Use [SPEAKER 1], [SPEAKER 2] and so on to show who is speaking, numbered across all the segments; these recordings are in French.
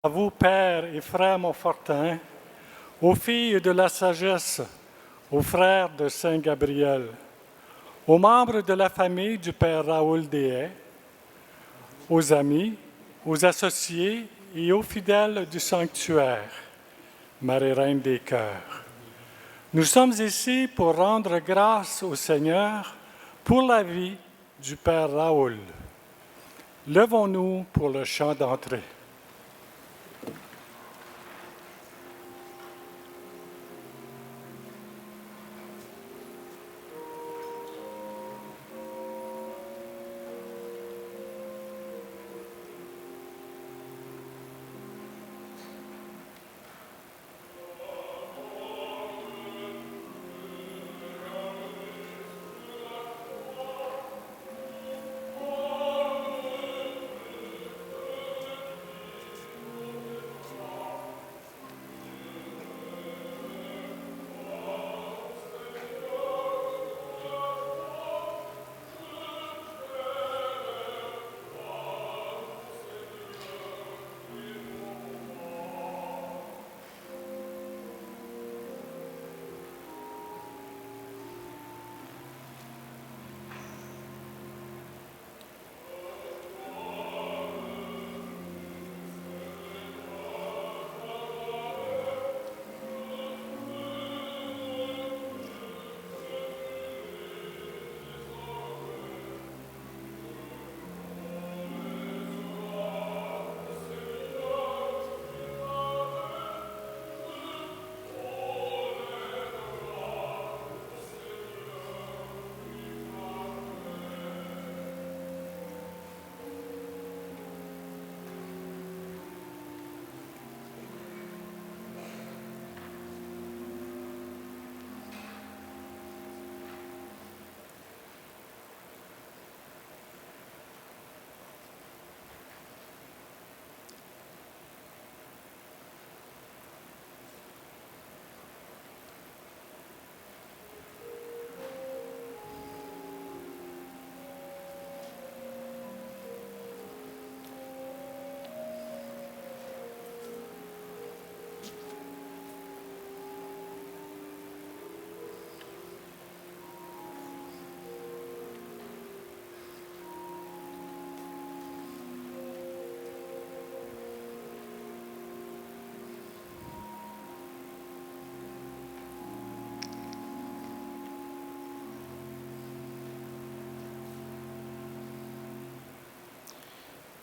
[SPEAKER 1] À vous, pères et frères Montfortin, aux filles de la sagesse, aux frères de Saint Gabriel, aux membres de la famille du Père Raoul Deshaies, aux amis, aux associés et aux fidèles du sanctuaire, Marie-Reine des Cœurs. Nous sommes ici pour rendre grâce au Seigneur pour la vie du Père Raoul. Levons-nous pour le chant d'entrée.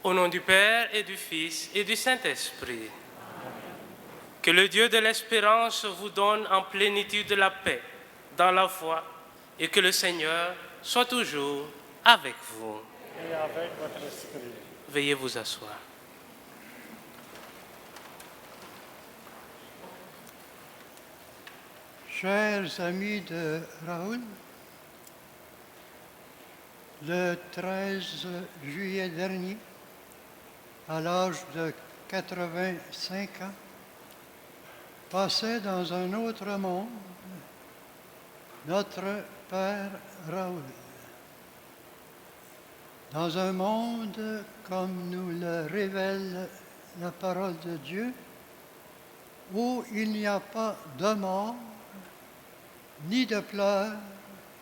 [SPEAKER 2] Au nom du Père et du Fils et du Saint-Esprit, que le Dieu de l'espérance vous donne en plénitude la paix dans la foi et que le Seigneur soit toujours avec vous.
[SPEAKER 1] Et avec votre esprit.
[SPEAKER 2] Veuillez vous asseoir.
[SPEAKER 3] Chers amis de Raoul, le 13 juillet dernier, à l'âge de 85 ans, passait dans un autre monde notre Père Raoul. Dans un monde comme nous le révèle la parole de Dieu, où il n'y a pas de mort, ni de pleurs,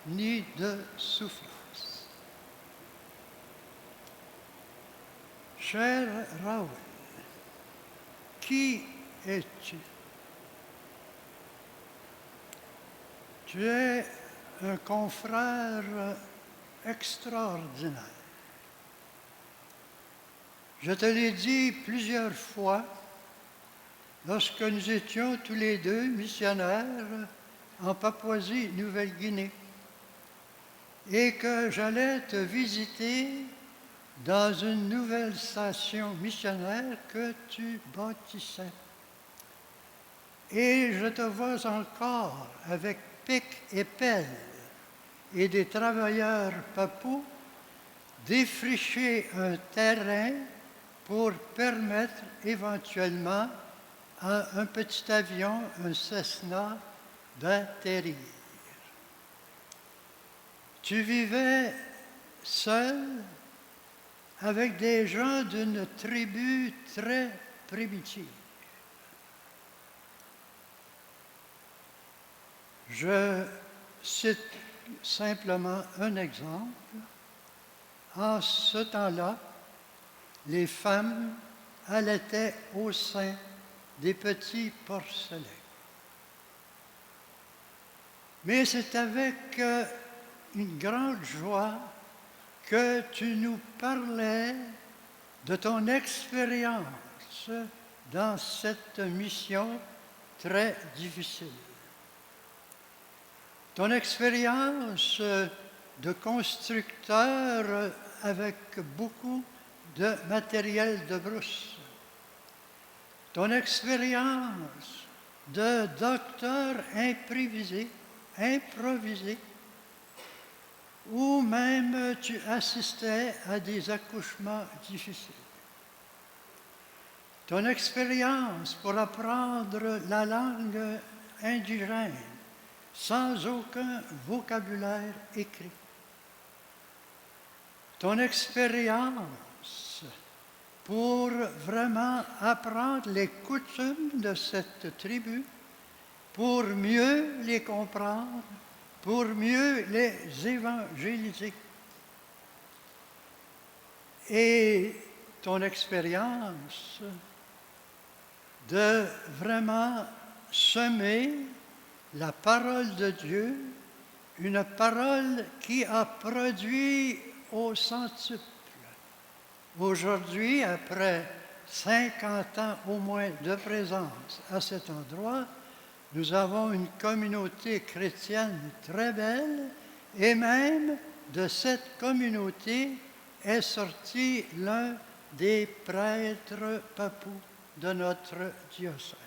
[SPEAKER 3] ni de souffrance. Cher Raoul, qui es-tu? Tu es un confrère extraordinaire. Je te l'ai dit plusieurs fois lorsque nous étions tous les deux missionnaires en Papouasie-Nouvelle-Guinée et que j'allais te visiter dans une nouvelle station missionnaire que tu bâtissais. Et je te vois encore avec pic et pelle et des travailleurs papous défricher un terrain pour permettre éventuellement à un petit avion, un Cessna, d'atterrir. Tu vivais seul avec des gens d'une tribu très primitive. Je cite simplement un exemple. En ce temps-là, les femmes allaitaient au sein des petits porcelets. Mais c'est avec une grande joie que tu nous parlais de ton expérience dans cette mission très difficile. Ton expérience de constructeur avec beaucoup de matériel de brousse. Ton expérience de docteur improvisé, ou même tu assistais à des accouchements difficiles. Ton expérience pour apprendre la langue indigène sans aucun vocabulaire écrit. Ton expérience pour vraiment apprendre les coutumes de cette tribu, pour mieux les comprendre, pour mieux les évangéliser. Et ton expérience de vraiment semer la parole de Dieu, une parole qui a produit au centuple. Aujourd'hui, après 50 ans au moins de présence à cet endroit, nous avons une communauté chrétienne très belle et même de cette communauté est sorti l'un des prêtres papous de notre diocèse.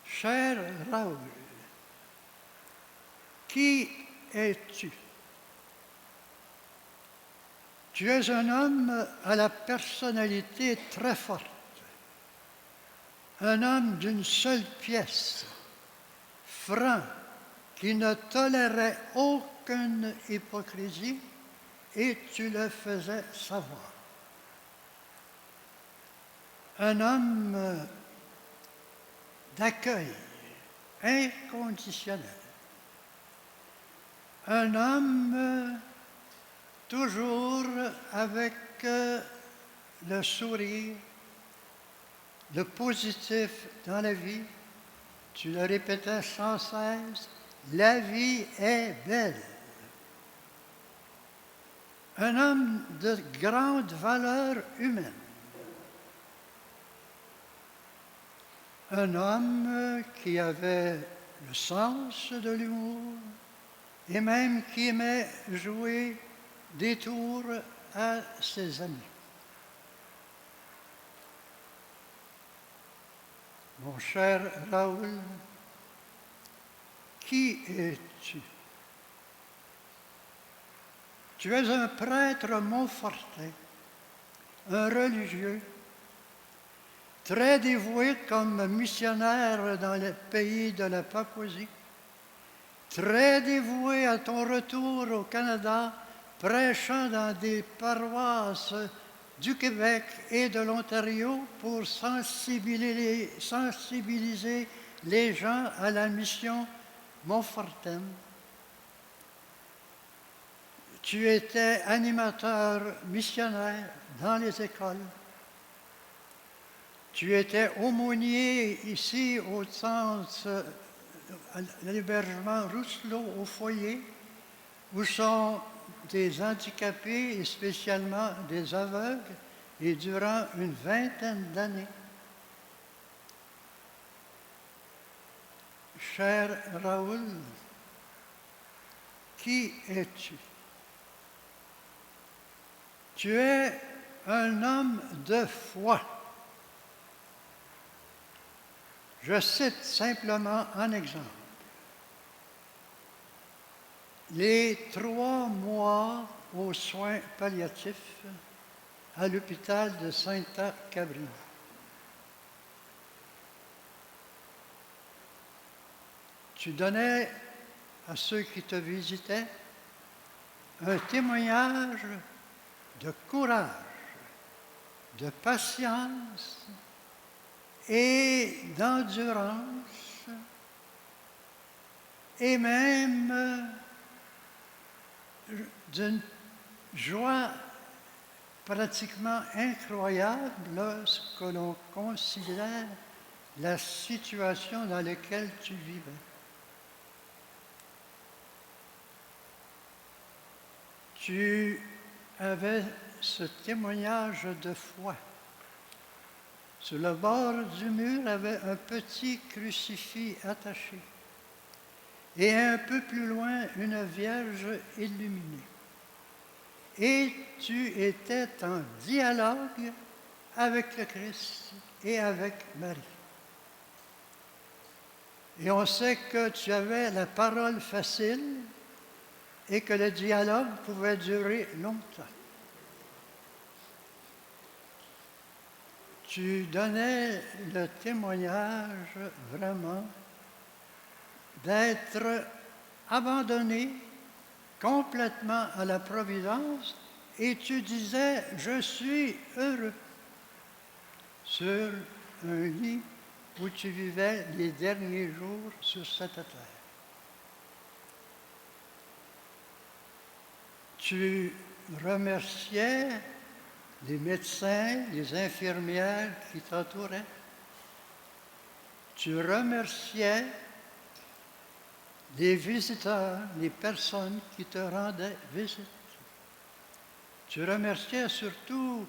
[SPEAKER 3] Cher Raoul, qui es-tu? Tu es un homme à la personnalité très forte, un homme d'une seule pièce, franc, qui ne tolérait aucune hypocrisie et tu le faisais savoir. Un homme d'accueil inconditionnel. Un homme toujours avec le sourire, le positif dans la vie. Tu le répétais sans cesse, la vie est belle. Un homme de grande valeur humaine. Un homme qui avait le sens de l'humour et même qui aimait jouer des tours à ses amis. Mon cher Raoul, qui es-tu? Tu es un prêtre montfortin, un religieux, très dévoué comme missionnaire dans le pays de la Papouasie, très dévoué à ton retour au Canada, prêchant dans des paroisses du Québec et de l'Ontario pour sensibiliser les gens à la mission montfortaine. Tu étais animateur missionnaire dans les écoles. Tu étais aumônier ici au centre à l'hébergement Rousselot au foyer, où sont des handicapés et spécialement des aveugles, et durant une vingtaine d'années. Cher Raoul, qui es-tu? Tu es un homme de foi. Je cite simplement un exemple. Les 3 mois aux soins palliatifs à l'hôpital de Sainte-Cabrine. Tu donnais à ceux qui te visitaient un témoignage de courage, de patience et d'endurance, et même d'une joie pratiquement incroyable lorsque l'on considère la situation dans laquelle tu vivais. Tu avais ce témoignage de foi. Sur le bord du mur avait un petit crucifix attaché et un peu plus loin une Vierge illuminée. Et tu étais en dialogue avec le Christ et avec Marie. Et on sait que tu avais la parole facile et que le dialogue pouvait durer longtemps. Tu donnais le témoignage vraiment d'être abandonné complètement à la providence et tu disais « Je suis heureux » sur un lit où tu vivais les derniers jours sur cette terre. Tu remerciais les médecins, les infirmières qui t'entouraient. Tu remerciais les visiteurs, les personnes qui te rendaient visite. Tu remerciais surtout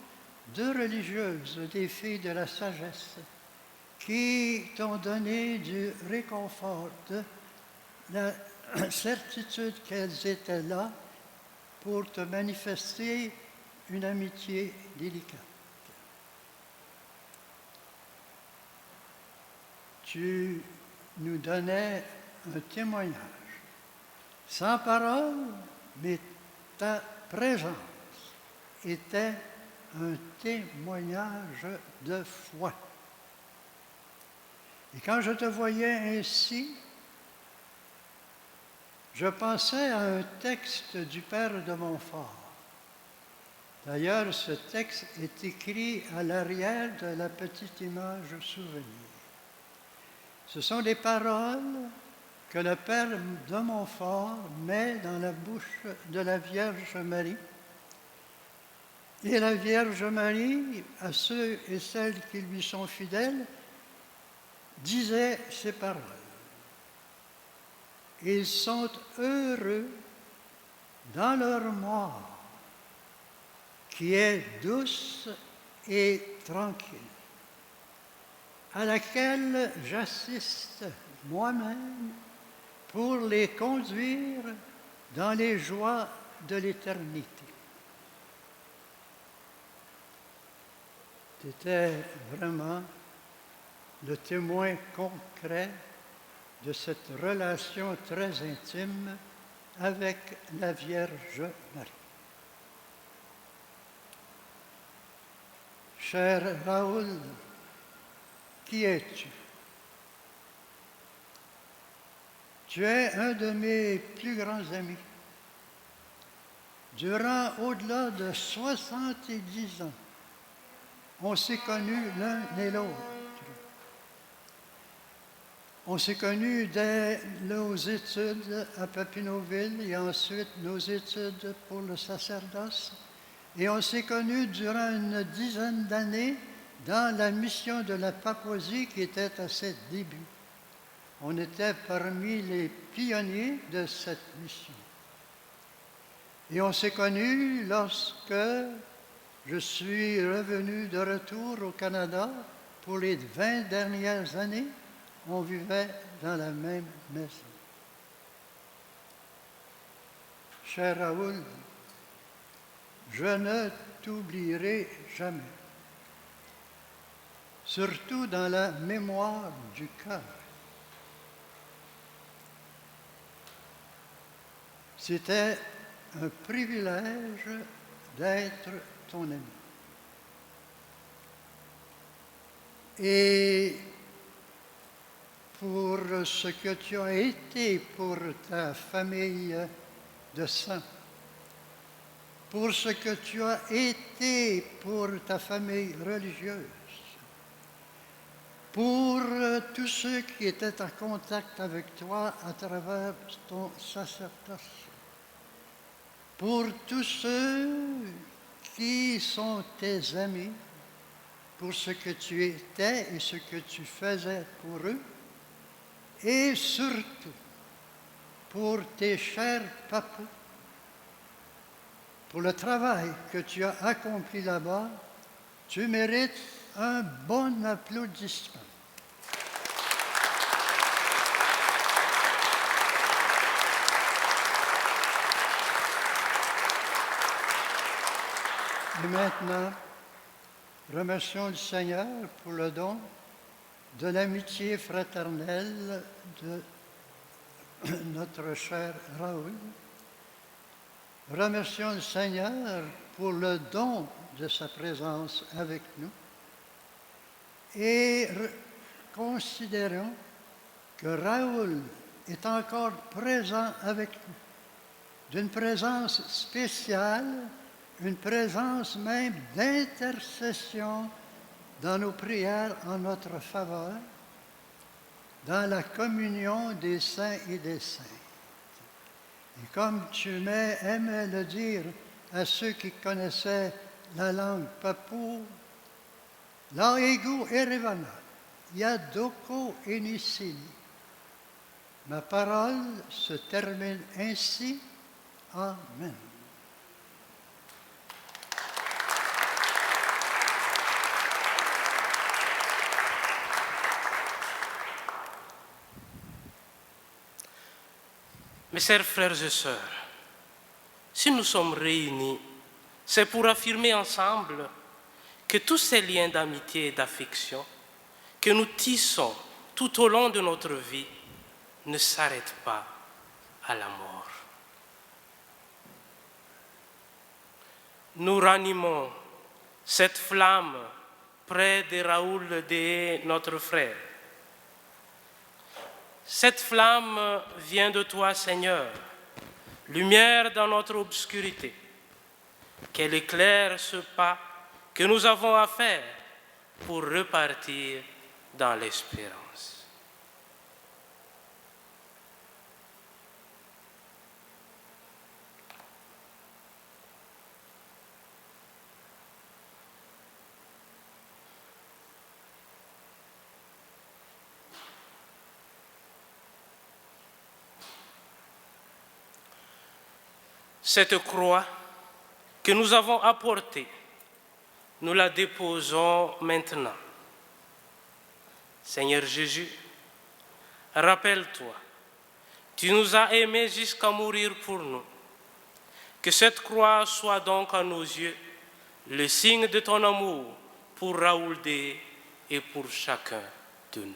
[SPEAKER 3] 2 religieuses, des filles de la sagesse, qui t'ont donné du réconfort, de la certitude qu'elles étaient là pour te manifester une amitié délicate. Tu nous donnais un témoignage, sans parole, mais ta présence était un témoignage de foi. Et quand je te voyais ainsi, je pensais à un texte du Père de Montfort. D'ailleurs, ce texte est écrit à l'arrière de la petite image souvenir. Ce sont les paroles que le Père de Montfort met dans la bouche de la Vierge Marie. Et la Vierge Marie, à ceux et celles qui lui sont fidèles, disait ces paroles. Ils sont heureux dans leur mort, qui est douce et tranquille, à laquelle j'assiste moi-même pour les conduire dans les joies de l'éternité. C'était vraiment le témoin concret de cette relation très intime avec la Vierge Marie. Cher Raoul, qui es-tu? Tu es un de mes plus grands amis. Durant au-delà de 70 ans, on s'est connus l'un et l'autre. On s'est connus dès nos études à Papineauville et ensuite nos études pour le sacerdoce. Et on s'est connus durant une dizaine d'années dans la mission de la Papouasie qui était à ses débuts. On était parmi les pionniers de cette mission. Et on s'est connus lorsque je suis revenu de retour au Canada pour les 20 dernières années. On vivait dans la même maison. Cher Raoul, je ne t'oublierai jamais, surtout dans la mémoire du cœur. C'était un privilège d'être ton ami. Et pour ce que tu as été pour ta famille de sang, pour ce que tu as été pour ta famille religieuse, pour tous ceux qui étaient en contact avec toi à travers ton sacerdoce, pour tous ceux qui sont tes amis, pour ce que tu étais et ce que tu faisais pour eux, et surtout pour tes chers papous, pour le travail que tu as accompli là-bas. Tu mérites un bon applaudissement. Et maintenant, remercions le Seigneur pour le don de l'amitié fraternelle de notre cher Raoul. Remercions le Seigneur pour le don de sa présence avec nous et considérons que Raoul est encore présent avec nous, d'une présence spéciale, une présence même d'intercession dans nos prières en notre faveur, dans la communion des saints et des saintes. Et comme tu aimais le dire à ceux qui connaissaient la langue papou, Laegu erevana, Yadoko enisili. Ma parole se termine ainsi. Amen.
[SPEAKER 2] Mes chers frères et sœurs, si nous sommes réunis, c'est pour affirmer ensemble que tous ces liens d'amitié et d'affection que nous tissons tout au long de notre vie ne s'arrêtent pas à la mort. Nous ranimons cette flamme près de Raoul de notre frère. Cette flamme vient de toi, Seigneur, lumière dans notre obscurité. Qu'elle éclaire ce pas que nous avons à faire pour repartir dans l'espérance. Cette croix que nous avons apportée, nous la déposons maintenant. Seigneur Jésus, rappelle-toi, tu nous as aimés jusqu'à mourir pour nous. Que cette croix soit donc à nos yeux le signe de ton amour pour Raoul D et pour chacun de nous.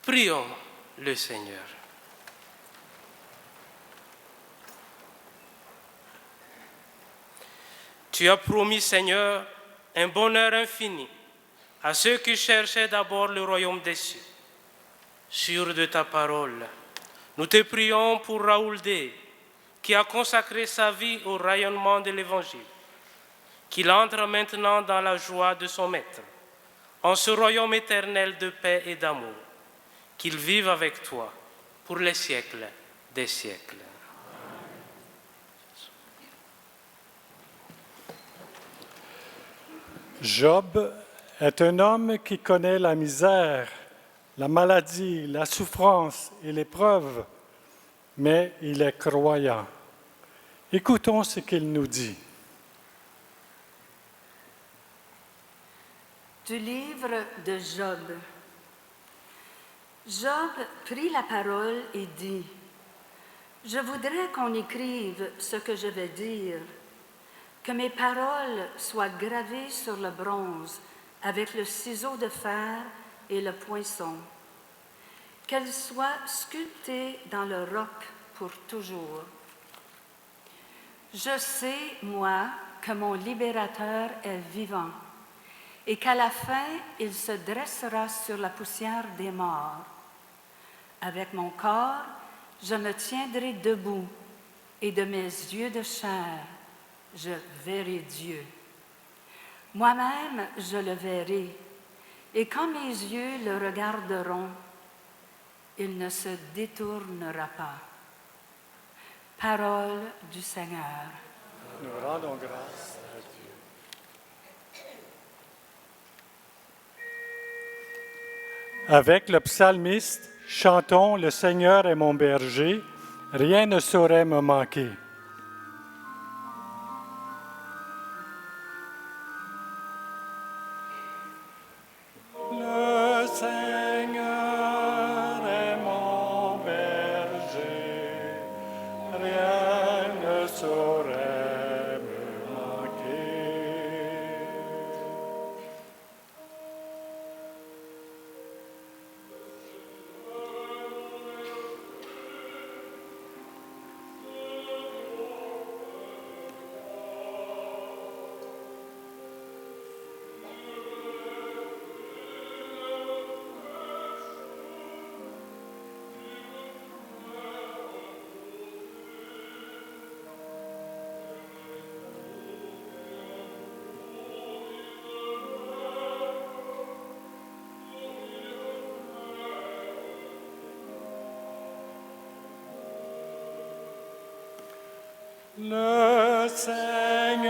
[SPEAKER 2] Prions le Seigneur. Tu as promis, Seigneur, un bonheur infini à ceux qui cherchaient d'abord le royaume des cieux. Sûrs de ta parole, nous te prions pour Raoul D, qui a consacré sa vie au rayonnement de l'Évangile, qu'il entre maintenant dans la joie de son Maître, en ce royaume éternel de paix et d'amour. Qu'il vive avec toi pour les siècles des siècles.
[SPEAKER 1] Job est un homme qui connaît la misère, la maladie, la souffrance et l'épreuve, mais il est croyant. Écoutons ce qu'il nous dit.
[SPEAKER 4] Du livre de Job. Job prit la parole et dit, « Je voudrais qu'on écrive ce que je vais dire, que mes paroles soient gravées sur le bronze avec le ciseau de fer et le poinçon. Qu'elle soit sculptée dans le roc pour toujours. Je sais, moi, que mon libérateur est vivant et qu'à la fin, il se dressera sur la poussière des morts. Avec mon corps, je me tiendrai debout et de mes yeux de chair, je verrai Dieu. Moi-même, je le verrai, et quand mes yeux le regarderont, il ne se détournera pas. Parole du Seigneur.
[SPEAKER 1] Nous rendons grâce à Dieu. Avec le psalmiste, chantons « Le Seigneur est mon berger, rien ne saurait me manquer ». Le Seigneur est mon berger, rien ne saurait me manquer. Le Seigneur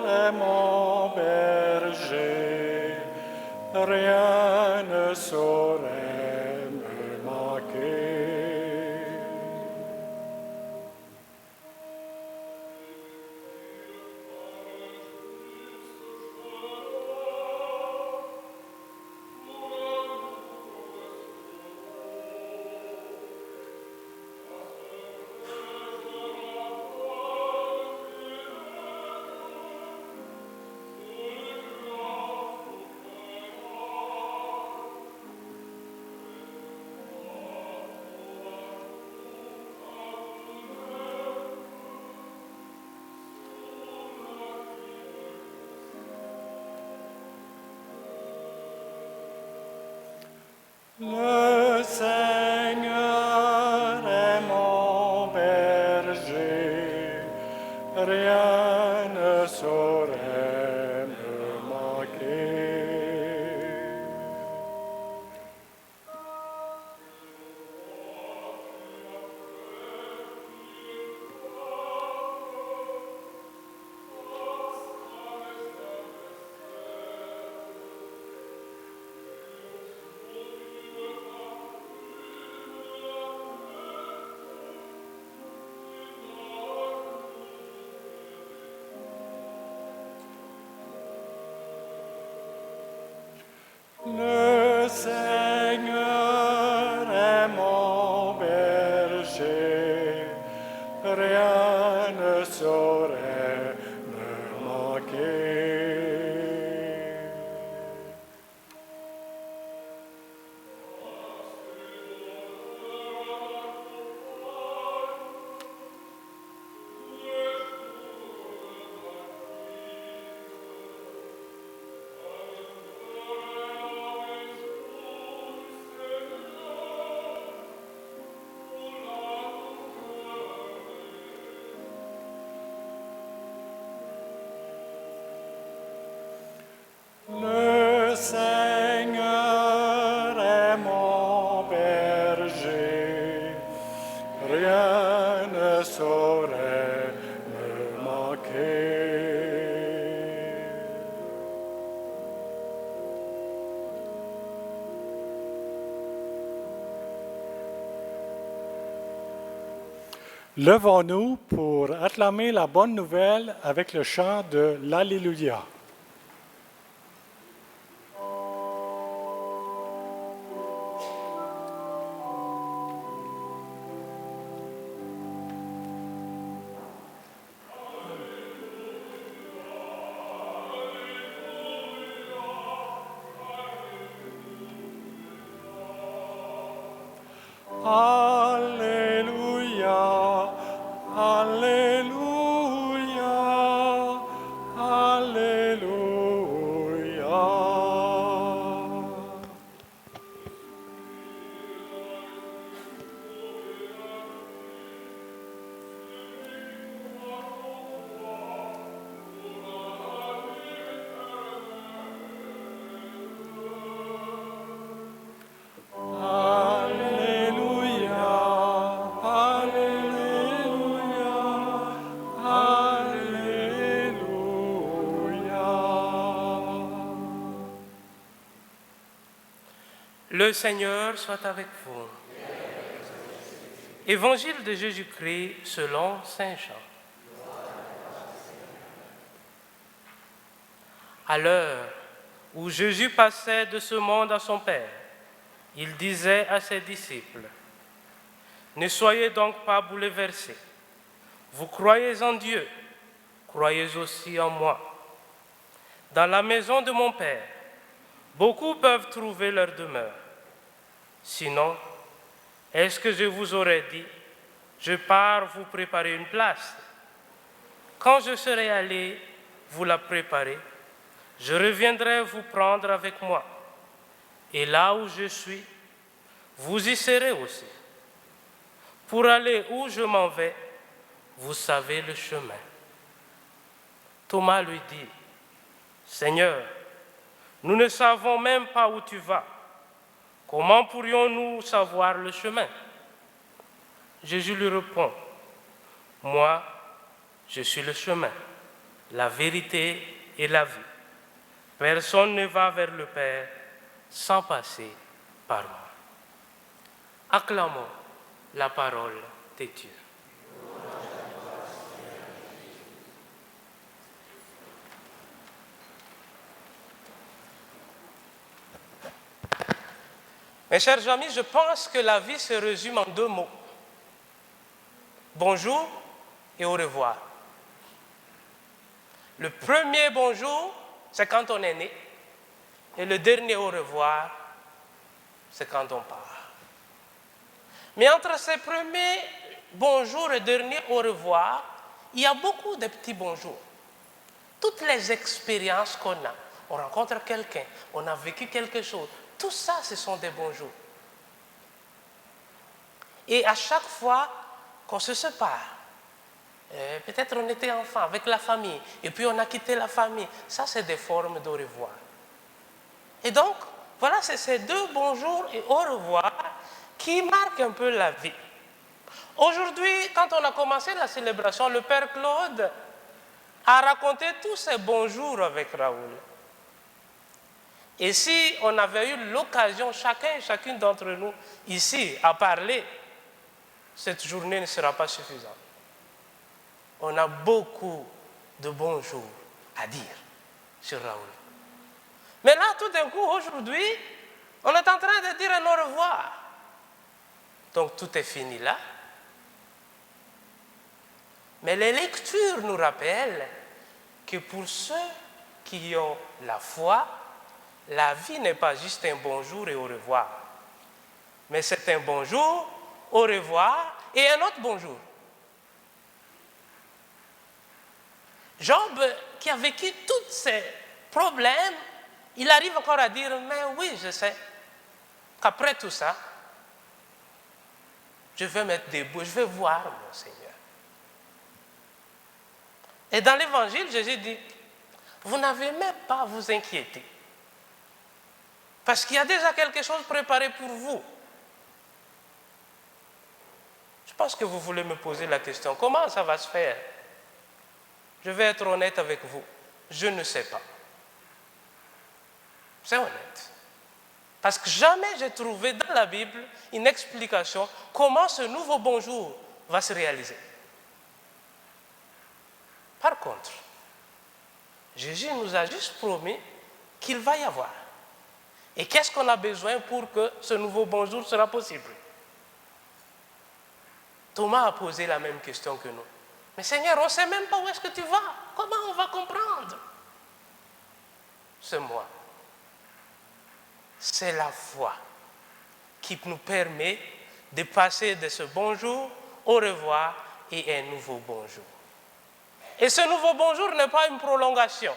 [SPEAKER 1] est mon berger, rien ne saurait me manquer. Le Seigneur est mon berger, rien ne saurait me manquer. Le Seigneur est mon berger, rien ne saurait me manquer. Le Seigneur est mon berger, rien ne saurait me manquer. Levons-nous pour acclamer la bonne nouvelle avec le chant de l'Alléluia.
[SPEAKER 2] Le Seigneur soit avec vous. Évangile de Jésus-Christ selon Saint Jean. À l'heure où Jésus passait de ce monde à son Père, il disait à ses disciples, « Ne soyez donc pas bouleversés. Vous croyez en Dieu, croyez aussi en moi. Dans la maison de mon Père, beaucoup peuvent trouver leur demeure. Sinon, est-ce que je vous aurais dit, je pars vous préparer une place? Quand je serai allé vous la préparer, je reviendrai vous prendre avec moi. Et là où je suis, vous y serez aussi. Pour aller où je m'en vais, vous savez le chemin. » Thomas lui dit, « Seigneur, nous ne savons même pas où tu vas. Comment pourrions-nous savoir le chemin? » Jésus lui répond, « Moi, je suis le chemin, la vérité et la vie. Personne ne va vers le Père sans passer par moi. » Acclamons la parole de Dieu. Mes chers amis, je pense que la vie se résume en 2 mots. Bonjour et au revoir. Le premier bonjour, c'est quand on est né. Et le dernier au revoir, c'est quand on part. Mais entre ces premiers bonjours et derniers au revoir, il y a beaucoup de petits bonjours. Toutes les expériences qu'on a, on rencontre quelqu'un, on a vécu quelque chose, tout ça, ce sont des bonjours. Et à chaque fois qu'on se sépare, peut-être on était enfant avec la famille, et puis on a quitté la famille, ça c'est des formes d'au revoir. Et donc, voilà, c'est ces 2 bonjours et au revoir qui marquent un peu la vie. Aujourd'hui, quand on a commencé la célébration, le Père Claude a raconté tous ces bonjours avec Raoul. Et si on avait eu l'occasion, chacun et chacune d'entre nous, ici, à parler, cette journée ne sera pas suffisante. On a beaucoup de bonjours à dire sur Raoul. Mais là, tout d'un coup, aujourd'hui, on est en train de dire un au revoir. Donc tout est fini là. Mais les lectures nous rappellent que pour ceux qui ont la foi, la vie n'est pas juste un bonjour et au revoir. Mais c'est un bonjour, au revoir et un autre bonjour. Job, qui a vécu tous ces problèmes, il arrive encore à dire, mais oui, je sais qu'après tout ça, je vais mettre debout, je vais voir mon Seigneur. Et dans l'évangile, Jésus dit, vous n'avez même pas à vous inquiéter. Parce qu'il y a déjà quelque chose préparé pour vous. Je pense que vous voulez me poser la question, comment ça va se faire? Je vais être honnête avec vous, je ne sais pas. C'est honnête. Parce que jamais j'ai trouvé dans la Bible une explication comment ce nouveau bonjour va se réaliser. Par contre, Jésus nous a juste promis qu'il va y avoir. Et qu'est-ce qu'on a besoin pour que ce nouveau bonjour sera possible? Thomas a posé la même question que nous. Mais Seigneur, on ne sait même pas où est-ce que tu vas. Comment on va comprendre? C'est moi. C'est la foi qui nous permet de passer de ce bonjour au revoir et un nouveau bonjour. Et ce nouveau bonjour n'est pas une prolongation.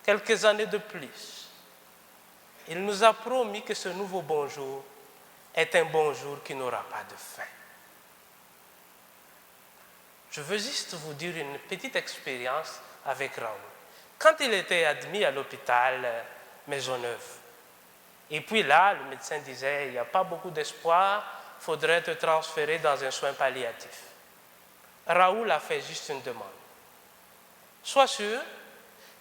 [SPEAKER 2] Quelques années de plus. Il nous a promis que ce nouveau bonjour est un bonjour qui n'aura pas de fin. Je veux juste vous dire une petite expérience avec Raoul. Quand il était admis à l'hôpital Maisonneuve, et puis là, le médecin disait, il n'y a pas beaucoup d'espoir, il faudrait te transférer dans un soin palliatif. Raoul a fait juste une demande. Sois sûr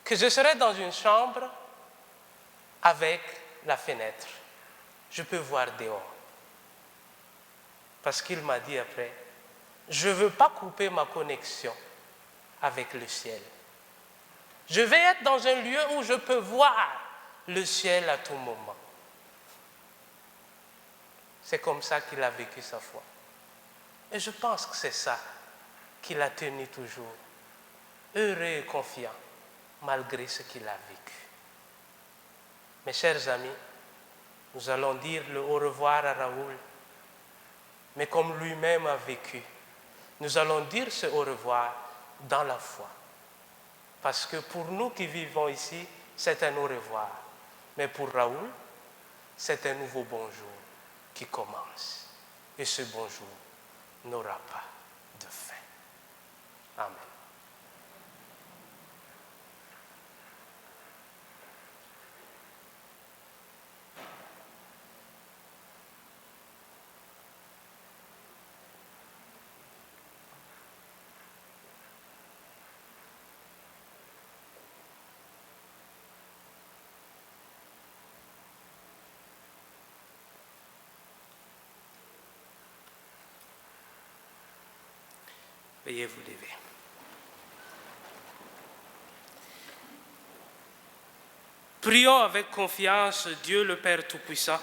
[SPEAKER 2] que je serai dans une chambre avec la fenêtre je peux voir dehors. Parce qu'il m'a dit après, je ne veux pas couper ma connexion avec le ciel. Je vais être dans un lieu où je peux voir le ciel à tout moment. C'est comme ça qu'il a vécu sa foi. Et je pense que c'est ça qui l'a tenu toujours heureux et confiant malgré ce qu'il a vécu. Mes chers amis, nous allons dire le au revoir à Raoul, mais comme lui-même a vécu, nous allons dire ce au revoir dans la foi. Parce que pour nous qui vivons ici, c'est un au revoir. Mais pour Raoul, c'est un nouveau bonjour qui commence. Et ce bonjour n'aura pas de fin. Amen. Veuillez vous lever. Prions avec confiance Dieu le Père Tout-Puissant,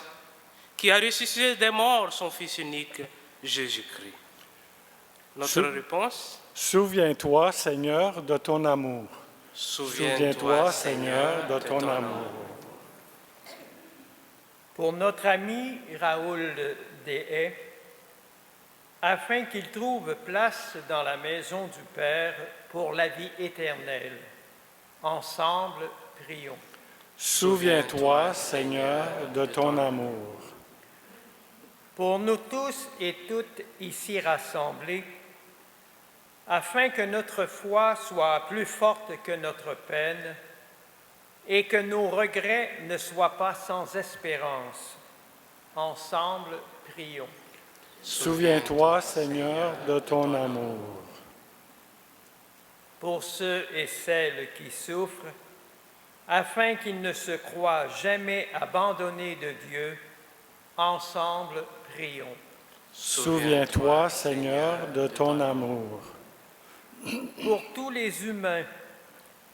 [SPEAKER 2] qui a ressuscité des morts son Fils unique, Jésus-Christ. Notre réponse?
[SPEAKER 1] Souviens-toi, Seigneur, de ton amour.
[SPEAKER 2] Souviens-toi,
[SPEAKER 1] Seigneur, de ton amour.
[SPEAKER 5] Pour notre ami Raoul Deshaies, afin qu'il trouve place dans la maison du Père pour la vie éternelle. Ensemble, prions.
[SPEAKER 1] Souviens-toi, Seigneur, de ton amour.
[SPEAKER 5] Pour nous tous et toutes ici rassemblés, afin que notre foi soit plus forte que notre peine et que nos regrets ne soient pas sans espérance. Ensemble, prions.
[SPEAKER 1] Souviens-toi, Seigneur, de ton amour.
[SPEAKER 5] Pour ceux et celles qui souffrent, afin qu'ils ne se croient jamais abandonnés de Dieu, ensemble, prions.
[SPEAKER 1] Souviens-toi, Seigneur, de ton amour.
[SPEAKER 5] Pour tous les humains,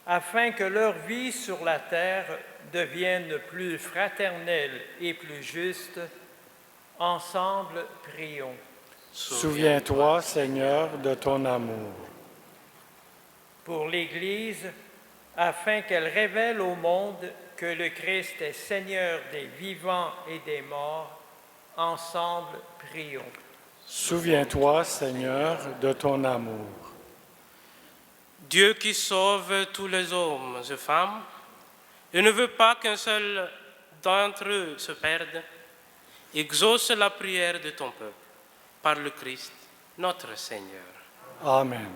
[SPEAKER 5] afin que leur vie sur la terre devienne plus fraternelle et plus juste, ensemble, prions.
[SPEAKER 1] Souviens-toi, Seigneur, de ton amour.
[SPEAKER 5] Pour l'Église, afin qu'elle révèle au monde que le Christ est Seigneur des vivants et des morts, ensemble, prions.
[SPEAKER 1] Souviens-toi, Seigneur, de ton amour.
[SPEAKER 2] Dieu qui sauve tous les hommes et femmes, et ne veut pas qu'un seul d'entre eux se perde, exauce la prière de ton peuple, par le Christ, notre Seigneur.
[SPEAKER 1] Amen.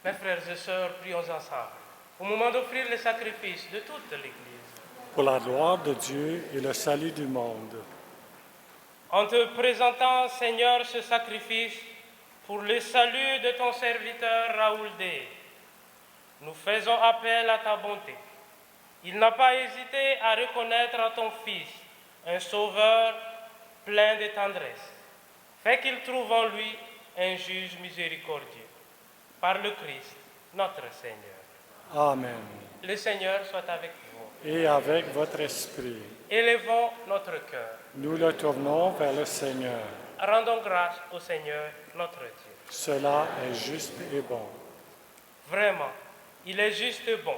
[SPEAKER 2] Mes frères et sœurs, prions ensemble au moment d'offrir le sacrifice de toute l'Église.
[SPEAKER 1] Pour la gloire de Dieu et le salut du monde.
[SPEAKER 2] En te présentant, Seigneur, ce sacrifice pour le salut de ton serviteur Raoul D, nous faisons appel à ta bonté. Il n'a pas hésité à reconnaître en ton Fils un sauveur plein de tendresse. Fais qu'il trouve en lui un juge miséricordieux. Par le Christ, notre Seigneur.
[SPEAKER 1] Amen.
[SPEAKER 2] Le Seigneur soit avec vous.
[SPEAKER 1] Et avec votre esprit,
[SPEAKER 2] Élevons notre cœur.
[SPEAKER 1] nous le tournons vers le Seigneur.
[SPEAKER 2] Rendons grâce au Seigneur, notre Dieu.
[SPEAKER 1] Cela est juste et bon.
[SPEAKER 2] Vraiment, il est juste et bon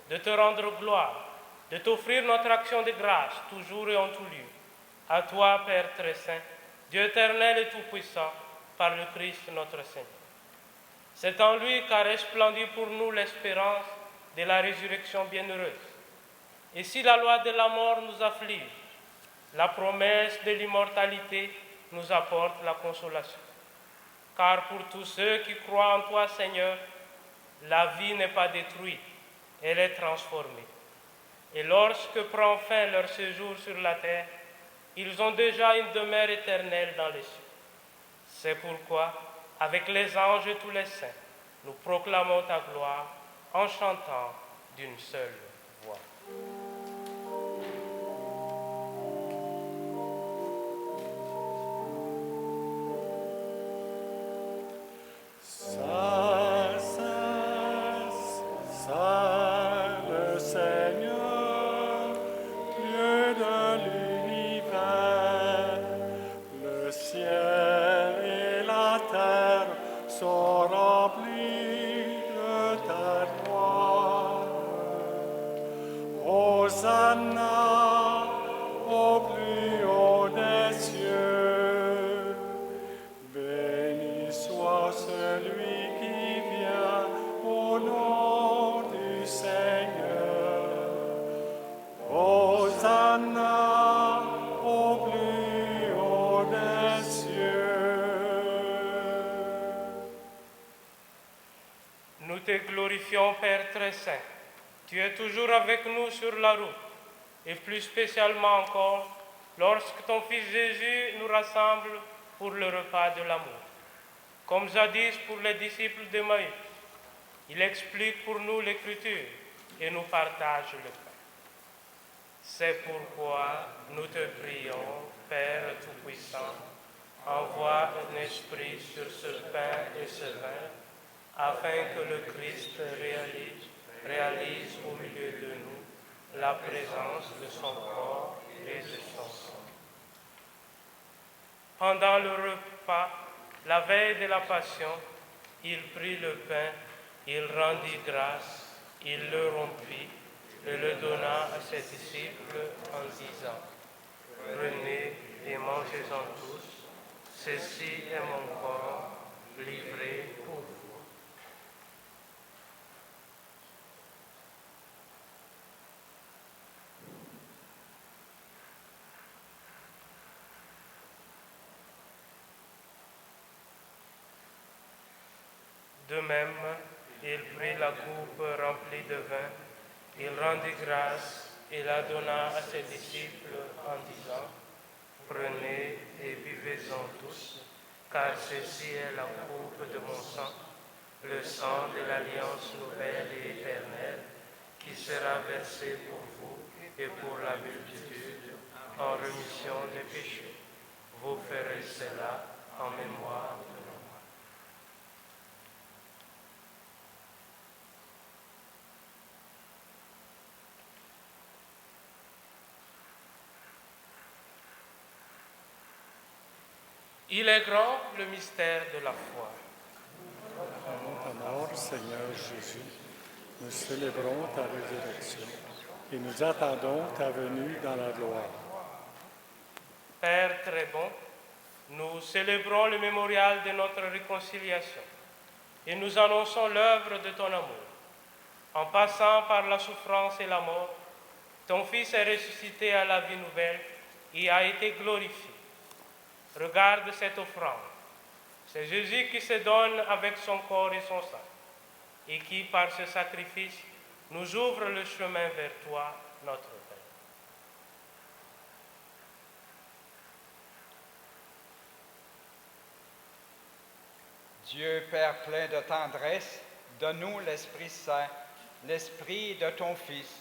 [SPEAKER 2] de te rendre gloire, de t'offrir notre action de grâce, toujours et en tout lieu. À toi, Père très saint, Dieu éternel et tout-puissant, par le Christ notre Seigneur. C'est en lui qu'a resplendi pour nous l'espérance de la résurrection bienheureuse. Et si la loi de la mort nous afflige, la promesse de l'immortalité nous apporte la consolation. Car pour tous ceux qui croient en toi, Seigneur, la vie n'est pas détruite, elle est transformée. Et lorsque prend fin leur séjour sur la terre, ils ont déjà une demeure éternelle dans les cieux. C'est pourquoi, avec les anges et tous les saints, nous proclamons ta gloire en chantant d'une seule voix.
[SPEAKER 1] Saint, Saint, Saint, le Seigneur, Dieu de l'univers, le ciel et la terre sont remplis de ta gloire. Hosanna au plus haut des cieux. Béni soit celui qui vient au nom du Seigneur. Hosanna au plus haut des cieux.
[SPEAKER 2] Nous te glorifions, Père très saint. Tu es toujours avec nous sur la route, et plus spécialement encore lorsque ton Fils Jésus nous rassemble pour le repas de l'amour. Comme jadis pour les disciples d'Emmaüs, il explique pour nous l'Écriture et nous partage le pain. C'est pourquoi nous te prions, Père Tout-Puissant, envoie un esprit sur ce pain et ce vin, afin que le Christ réalise au milieu de nous la présence de son corps et de son sang. Pendant le repas, la veille de la Passion, il prit le pain, il rendit grâce, il le rompit et le donna à ses disciples en disant, « Prenez et mangez-en tous, ceci est mon corps livré pour vous. » De même, il prit la coupe remplie de vin, il rendit grâce et la donna à ses disciples en disant, « Prenez et buvez-en tous, car ceci est la coupe de mon sang, le sang de l'alliance nouvelle et éternelle, qui sera versé pour vous et pour la multitude en rémission des péchés. Vous ferez cela en mémoire de moi. » Il est grand le mystère de la foi.
[SPEAKER 1] En ta mort, Seigneur Jésus, nous célébrons ta résurrection et nous attendons ta venue dans la gloire.
[SPEAKER 2] Père très bon, nous célébrons le mémorial de notre réconciliation et nous annonçons l'œuvre de ton amour. En passant par la souffrance et la mort, ton Fils est ressuscité à la vie nouvelle et a été glorifié. Regarde cette offrande. C'est Jésus qui se donne avec son corps et son sang. et qui, par ce sacrifice, nous ouvre le chemin vers toi, notre Père.
[SPEAKER 6] Dieu Père plein de tendresse, donne-nous l'Esprit Saint, l'Esprit de ton Fils.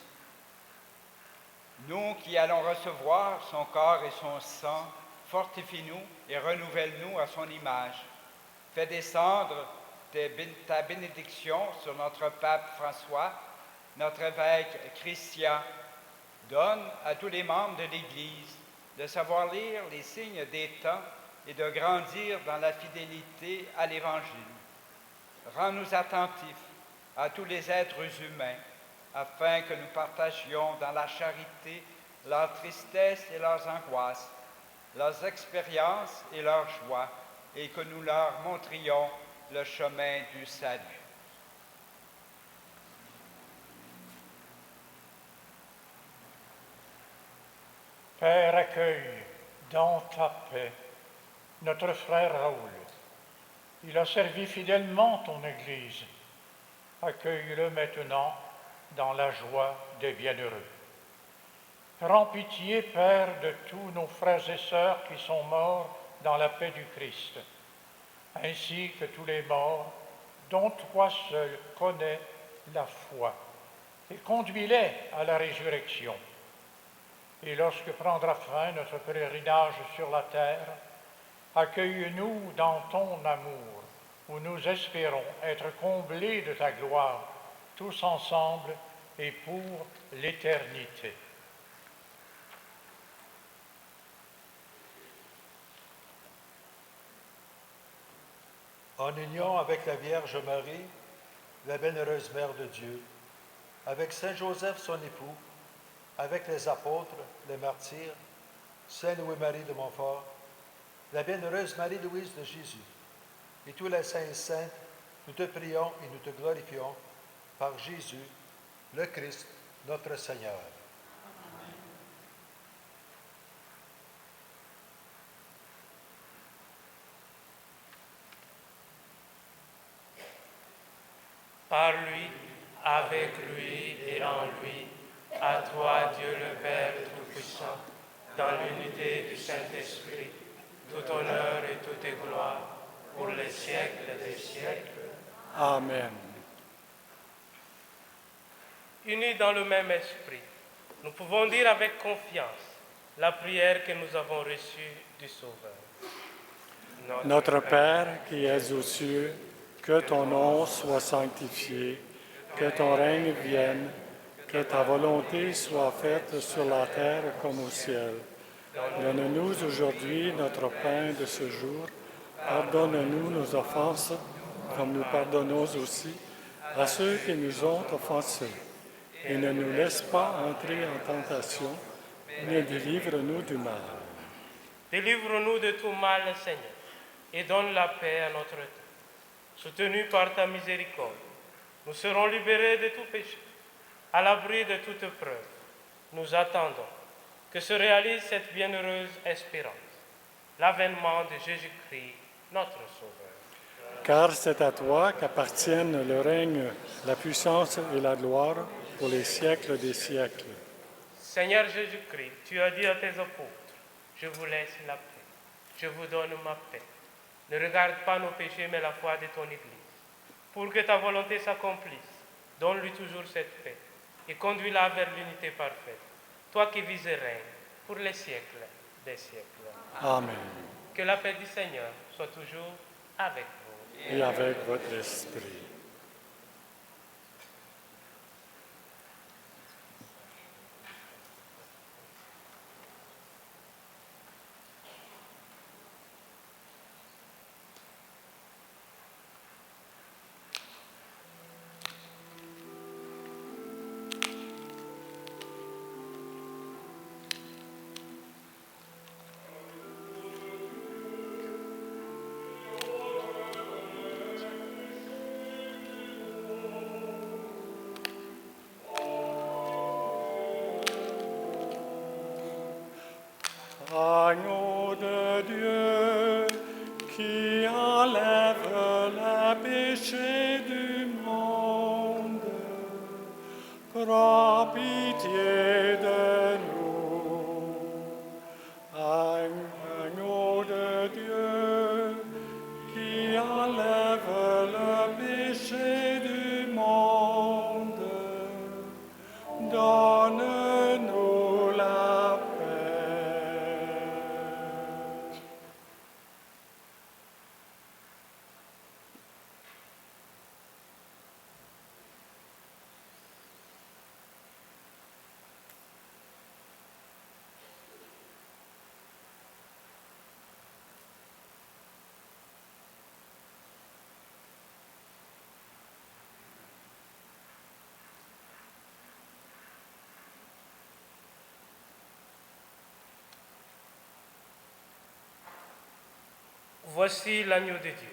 [SPEAKER 6] Nous qui allons recevoir son corps et son sang, fortifie-nous et renouvelle-nous à son image. Fais descendre ta bénédiction sur notre pape François, notre évêque Christian. Donne à tous les membres de l'Église de savoir lire les signes des temps et de grandir dans la fidélité à l'Évangile. Rends-nous attentifs à tous les êtres humains, afin que nous partagions dans la charité leurs tristesses et leurs angoisses, leurs expériences et leurs joies, et que nous leur montrions le chemin du salut.
[SPEAKER 7] Père, accueille dans ta paix notre frère Raoul. Il a servi fidèlement ton Église. Accueille-le maintenant dans la joie des bienheureux. Prends pitié, Père, de tous nos frères et sœurs qui sont morts dans la paix du Christ, ainsi que tous les morts dont toi seul connais la foi, et conduis-les à la résurrection. Et lorsque prendra fin notre pèlerinage sur la terre, accueille-nous dans ton amour, où nous espérons être comblés de ta gloire, tous ensemble et pour l'éternité.
[SPEAKER 8] En union avec la Vierge Marie, la bienheureuse Mère de Dieu, avec Saint Joseph son époux, avec les apôtres, les martyrs, Saint Louis-Marie de Montfort, la bienheureuse Marie-Louise de Jésus, et tous les saints et saintes, nous te prions et nous te glorifions par Jésus, le Christ, notre Seigneur.
[SPEAKER 2] Par lui, avec lui et en lui, à toi, Dieu le Père Tout-Puissant, dans l'unité du Saint-Esprit, tout honneur et toute gloire, pour les siècles des siècles.
[SPEAKER 1] Amen.
[SPEAKER 2] Unis dans le même esprit, nous pouvons dire avec confiance la prière que nous avons reçue du Sauveur.
[SPEAKER 1] Notre Père qui es aux cieux, que ton nom soit sanctifié, que ton règne vienne, que ta volonté soit faite sur la terre comme au ciel. Donne-nous aujourd'hui notre pain de ce jour. Pardonne-nous nos offenses, comme nous pardonnons aussi à ceux qui nous ont offensés. Et ne nous laisse pas entrer en tentation, mais délivre-nous du mal.
[SPEAKER 2] Délivre-nous de tout mal, Seigneur, et donne la paix à notre temps. Soutenus par ta miséricorde, nous serons libérés de tout péché, à l'abri de toute preuve. Nous attendons que se réalise cette bienheureuse espérance, l'avènement de Jésus-Christ, notre Sauveur.
[SPEAKER 1] Car c'est à toi qu'appartiennent le règne, la puissance et la gloire pour les siècles des siècles.
[SPEAKER 2] Seigneur Jésus-Christ, tu as dit à tes apôtres, je vous laisse la paix, je vous donne ma paix. Ne regarde pas nos péchés, mais la foi de ton Église. Pour que ta volonté s'accomplisse, donne-lui toujours cette paix et conduis-la vers l'unité parfaite. Toi qui vis et règnes pour les siècles des siècles.
[SPEAKER 1] Amen.
[SPEAKER 2] Que la paix du Seigneur soit toujours avec vous.
[SPEAKER 1] Et avec votre esprit. Agneau de Dieu qui enlève le péché du monde. prends pitié de nous. Agneau de Dieu, qui enlève le péché du monde, donne-nous la paix.
[SPEAKER 2] Voici l'agneau de Dieu.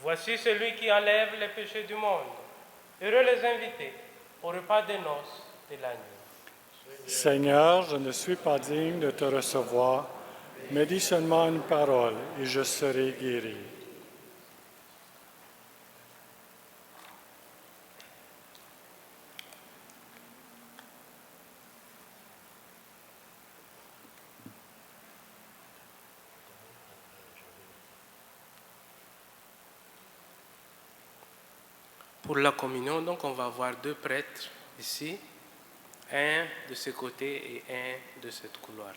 [SPEAKER 2] Voici celui qui enlève les péchés du monde. Heureux les invités au repas des noces de l'agneau.
[SPEAKER 1] Seigneur, je ne suis pas digne de te recevoir, mais dis seulement une parole et je serai guéri.
[SPEAKER 2] Pour la communion, donc, on va avoir deux prêtres ici, un de ce côté et un de cette couloir-là.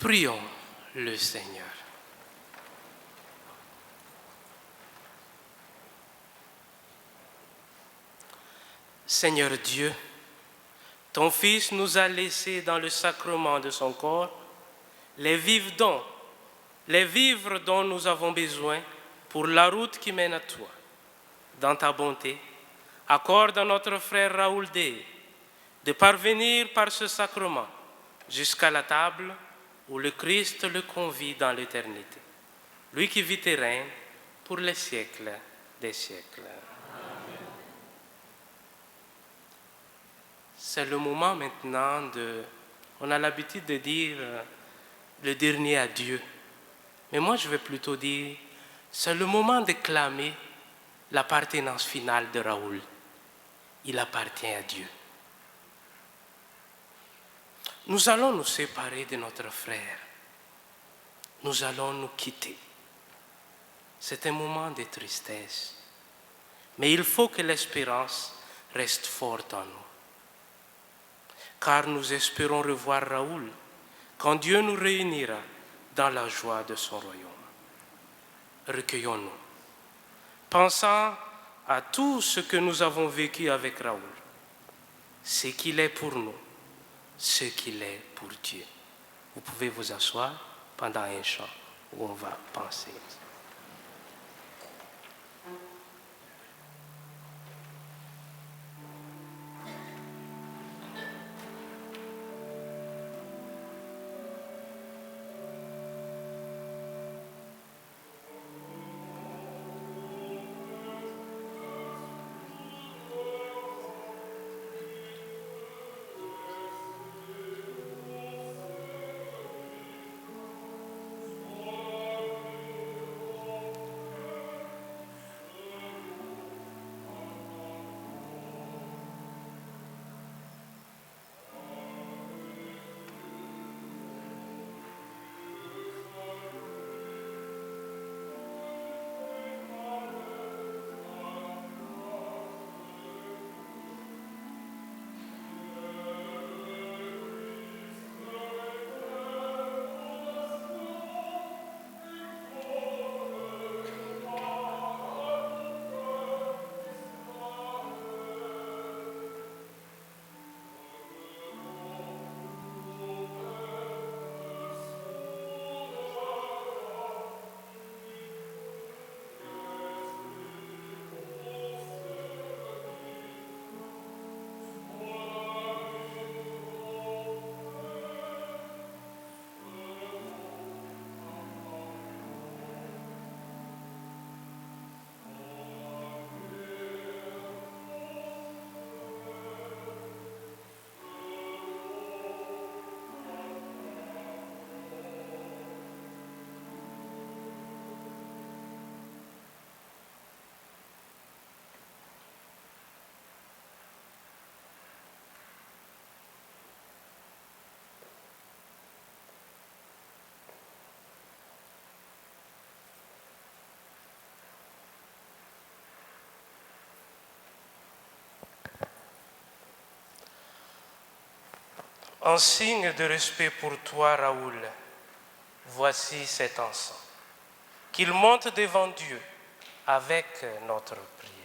[SPEAKER 2] Prions le Seigneur. Seigneur Dieu, ton Fils nous a laissé dans le sacrement de son corps les vivres dont nous avons besoin pour la route qui mène à toi. Dans ta bonté, accorde à notre frère Raoul D de parvenir par ce sacrement jusqu'à la table où le Christ le convie dans l'éternité. Lui qui vit et règne pour les siècles des siècles. C'est le moment maintenant on a l'habitude de dire le dernier adieu. Mais moi je vais plutôt dire, c'est le moment de clamer l'appartenance finale de Raoul. Il appartient à Dieu. Nous allons nous séparer de notre frère. Nous allons nous quitter. C'est un moment de tristesse. Mais il faut que l'espérance reste forte en nous. Car nous espérons revoir Raoul quand Dieu nous réunira dans la joie de son royaume. Recueillons-nous, pensant à tout ce que nous avons vécu avec Raoul, ce qu'il est pour nous, ce qu'il est pour Dieu. Vous pouvez vous asseoir pendant un chant où on va penser. En signe de respect pour toi, Raoul, voici cet encens. Qu'il monte devant Dieu avec notre prière.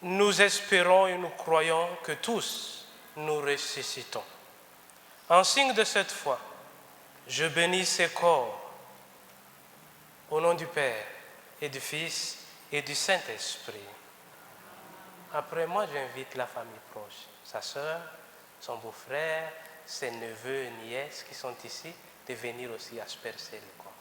[SPEAKER 2] nous espérons et nous croyons que tous nous ressuscitons. En signe de cette foi, je bénis ces corps au nom du Père et du Fils et du Saint-Esprit. Après moi, j'invite la famille proche, sa sœur, son beau-frère, ses neveux et nièces qui sont ici, de venir aussi asperger le corps.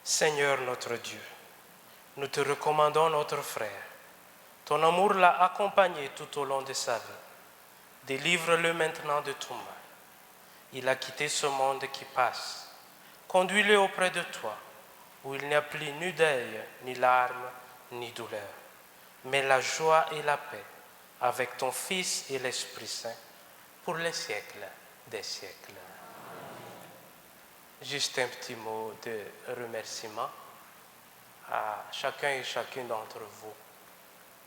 [SPEAKER 2] Seigneur notre Dieu, nous te recommandons notre frère. Ton amour l'a accompagné tout au long de sa vie. Délivre-le maintenant de tout mal. Il a quitté ce monde qui passe. Conduis-le auprès de toi, où il n'y a plus ni deuil, ni larmes, ni douleur, mais la joie et la paix avec ton Fils et l'Esprit Saint pour les siècles des siècles. Juste un petit mot de remerciement à chacun et chacune d'entre vous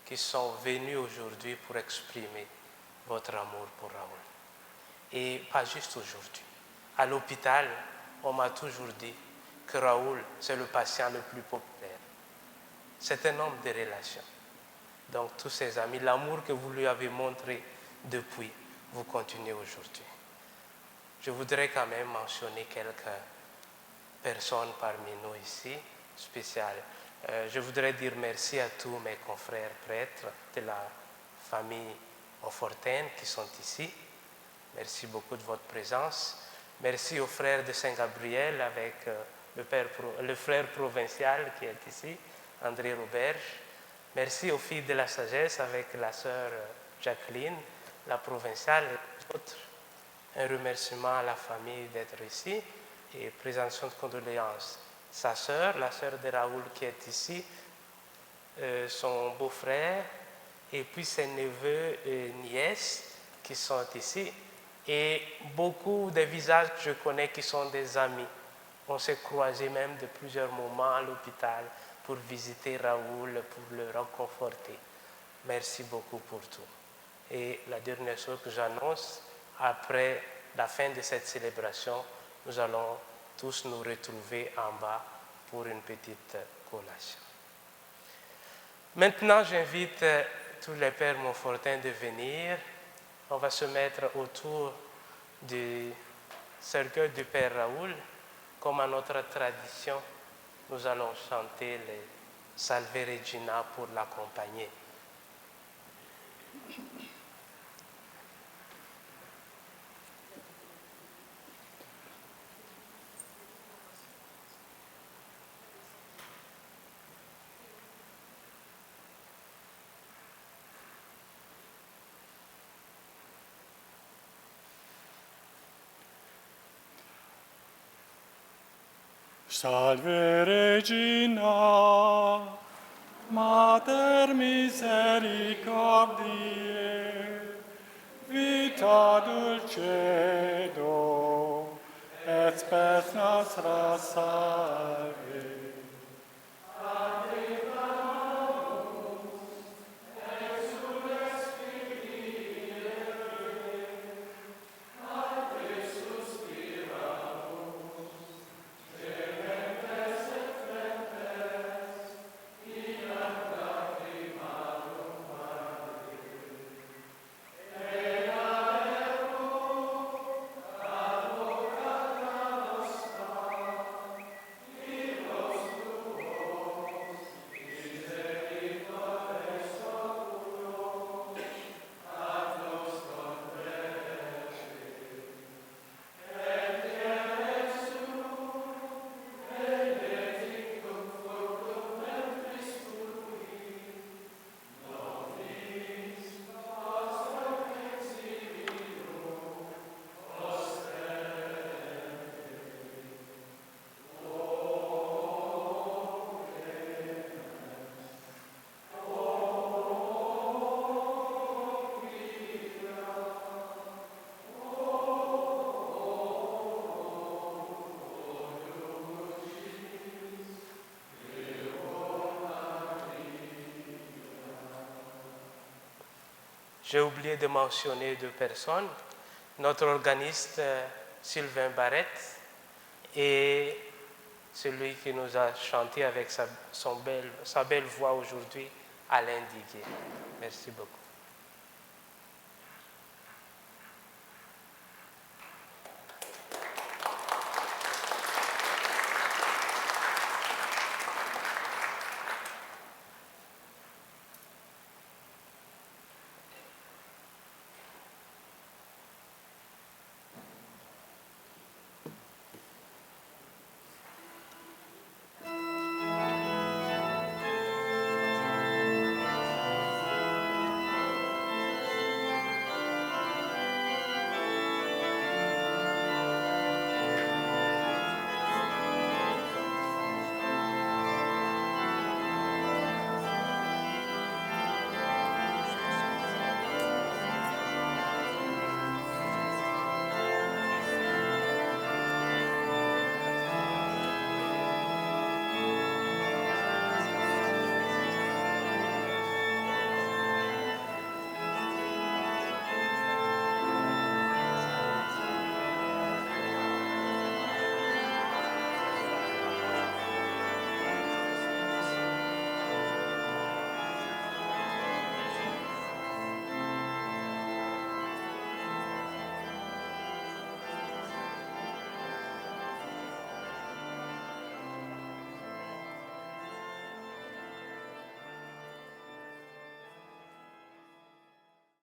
[SPEAKER 2] qui sont venus aujourd'hui pour exprimer votre amour pour Raoul. Et pas juste aujourd'hui. À l'hôpital, on m'a toujours dit que Raoul, c'est le patient le plus populaire. C'est un homme de relations. Donc tous ces amis, l'amour que vous lui avez montré depuis, vous continuez aujourd'hui. Je voudrais quand même mentionner quelques personnes parmi nous ici, spéciales. Je voudrais dire merci à tous mes confrères prêtres de la famille Monfortaine qui sont ici. Merci beaucoup de votre présence. Merci aux frères de Saint-Gabriel avec le frère provincial qui est ici, André Roberge. Merci aux filles de la sagesse avec la sœur Jacqueline, la provinciale et les autres. Un remerciement à la famille d'être ici et présentation de condoléances. Sa sœur, la sœur de Raoul qui est ici, son beau-frère, et puis ses neveux et nièces qui sont ici, et beaucoup de visages que je connais qui sont des amis. On s'est croisés même de plusieurs moments à l'hôpital pour visiter Raoul, pour le réconforter. Merci beaucoup pour tout. Et la dernière chose que j'annonce, après la fin de cette célébration, nous allons tous nous retrouver en bas pour une petite collation. Maintenant, j'invite tous les pères Monfortains de venir. On va se mettre autour du cercueil du Père Raoul. Comme à notre tradition, nous allons chanter les Salve Regina pour l'accompagner.
[SPEAKER 1] Salve Regina, Mater misericordiae, vita dulcedo, et spes nostra salve.
[SPEAKER 2] J'ai oublié de mentionner 2 personnes, notre organiste Sylvain Barrette et celui qui nous a chanté avec sa belle voix aujourd'hui, Alain Diguier. Merci beaucoup.